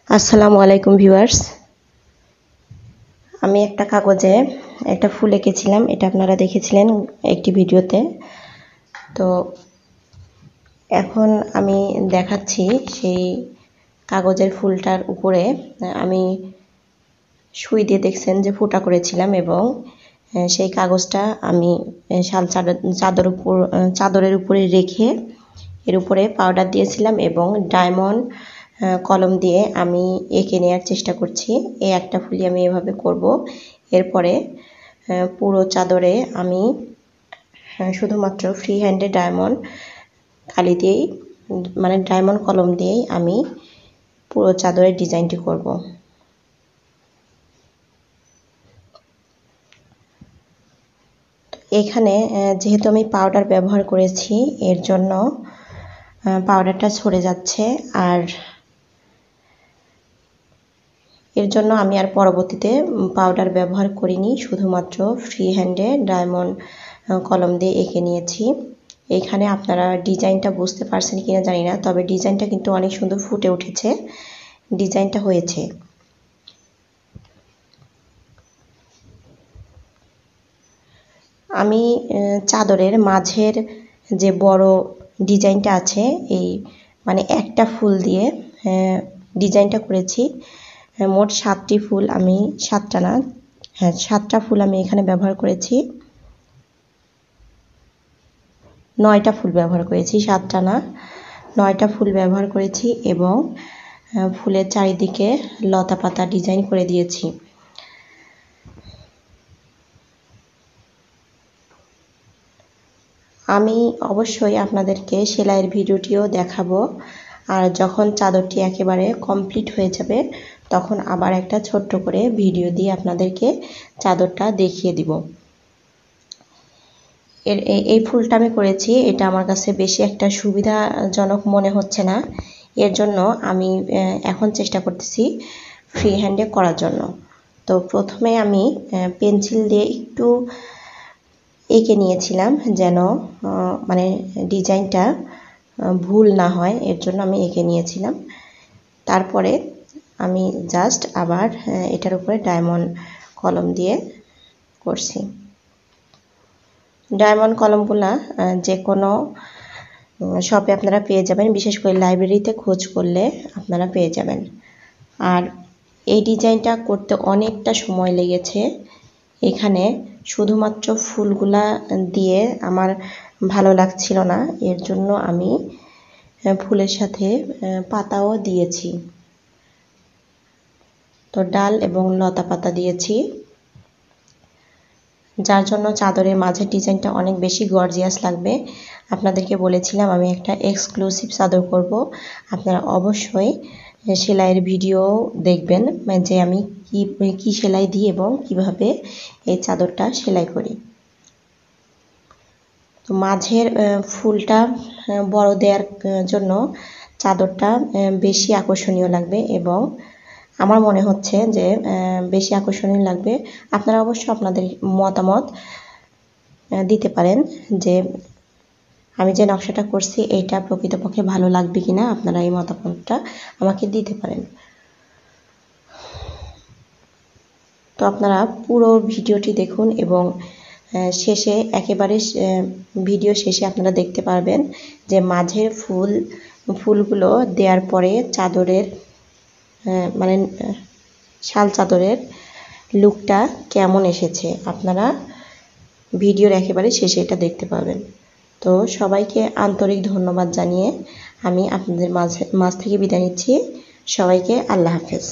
আসসালামু আলাইকুম ভিউয়ার্স। আমি একটা কাগজে একটা ফুল এঁকেছিলাম, এটা আপনারা দেখেছিলেন একটি ভিডিওতে। তো এখন আমি দেখাচ্ছি সেই কাগজের ফুলটার উপরে আমি সুই দিয়ে দেখছেন যে ফুটা করেছিলাম, এবং সেই কাগজটা আমি শাল চাদরের উপরে রেখে এর উপরে পাউডার দিয়েছিলাম এবং ডায়মন্ড কলম দিয়ে আমি এঁকে নেওয়ার চেষ্টা করছি। এই একটা ফুলই আমি এভাবে করব। এরপরে পুরো চাদরে আমি শুধুমাত্র ফ্রি হ্যান্ডে ডায়মন্ড কালি দিয়েই, মানে ডায়মন্ড কলম দিয়েই আমি পুরো চাদরের ডিজাইনটি করব। এখানে যেহেতু আমি পাউডার ব্যবহার করেছি, এর জন্য পাউডারটা ছড়ে যাচ্ছে, আর এর জন্য আমি আর পরবর্তীতে পাউডার ব্যবহার করিনি, শুধুমাত্র ফ্রি হ্যান্ডে ডায়মন্ড কলম দিয়ে এঁকে নিয়েছি। এখানে আপনারা ডিজাইনটা বুঝতে পারছেন কিনা জানি না, তবে ডিজাইনটা কিন্তু অনেক সুন্দর ফুটে উঠেছে, ডিজাইনটা হয়েছে। আমি চাদরের মাঝের যে বড় ডিজাইনটা আছে, এই মানে একটা ফুল দিয়ে ডিজাইনটা করেছি। মোট 7টি ফুল, আমি 7টা না, 7টা ফুল আমি এখানে ব্যবহার করেছি। 9টা ফুল ব্যবহার করেছি, 7টা না 9টা ফুল ব্যবহার করেছি, এবং ফুলের চারিদিকে লতা পাতা ডিজাইন করে দিয়েছি। আমি অবশ্যই আপনাদেরকে সেলাইয়ের ভিডিওটিও দেখাবো, আর যখন চাদরটি একেবারে কমপ্লিট হয়ে যাবে তখন আবার একটা ছোট্ট করে ভিডিও দিয়ে আপনাদেরকে চাদরটা দেখিয়ে দিব। এই ফুলটা আমি করেছি, এটা আমার কাছে বেশি একটা সুবিধাজনক মনে হচ্ছে না, এর জন্য আমি এখন চেষ্টা করতেছি ফ্রি হ্যান্ডে করার জন্য। তো প্রথমে আমি পেন্সিল দিয়ে একটু এঁকে নিয়েছিলাম, যেন মানে ডিজাইনটা ভুল না হয়, এর জন্য আমি এঁকে নিয়েছিলাম। তারপরে আমি জাস্ট আবার এটার উপরে ডায়মন্ড কলম দিয়ে করছি। ডায়মন্ড কলমগুলা যে কোনো শপে আপনারা পেয়ে যাবেন, বিশেষ করে লাইব্রেরিতে খোঁজ করলে আপনারা পেয়ে যাবেন। আর এই ডিজাইনটা করতে অনেকটা সময় লেগেছে। এখানে শুধুমাত্র ফুলগুলা দিয়ে আমার ভালো লাগছিল না, এর জন্য আমি ফুলের সাথে পাতাও দিয়েছি। তো ডাল এবং লতা পাতা দিয়েছি, যার জন্য চাদরের মাঝের ডিজাইনটা অনেক বেশি গর্জিয়াস লাগবে। আপনাদেরকে বলেছিলাম আমি একটা এক্সক্লুসিভ চাদর করব। আপনারা অবশ্যই সেলাইয়ের ভিডিও দেখবেন, যে আমি কি সেলাই দিই এবং কিভাবে এই চাদরটা সেলাই করি। তো মাঝের ফুলটা বড় দেওয়ার জন্য চাদরটা বেশি আকর্ষণীয় লাগবে, এবং আমার মনে হচ্ছে যে বেশি আকর্ষণীয় লাগবে। আপনারা অবশ্য আপনাদের মতামত দিতে পারেন যে আমি যে নকশাটা করছি এইটা প্রকৃতপক্ষে ভালো লাগবে কিনা, আপনারা এই মতামতটা আমাকে দিতে পারেন। তো আপনারা পুরো ভিডিওটি দেখুন, এবং শেষে একেবারে ভিডিও শেষে আপনারা দেখতে পারবেন যে মাঝের ফুলগুলো দেওয়ার পরে চাদরের মানে শাল চাদরের লুকটা কেমন এসেছে। আপনারা ভিডিওর একেবারে শেষে এটা দেখতে পাবেন। তো সবাইকে আন্তরিক ধন্যবাদ জানিয়ে আমি আপনাদের মাঝ থেকে বিদায় নিচ্ছি। সবাইকে আল্লাহ হাফেজ।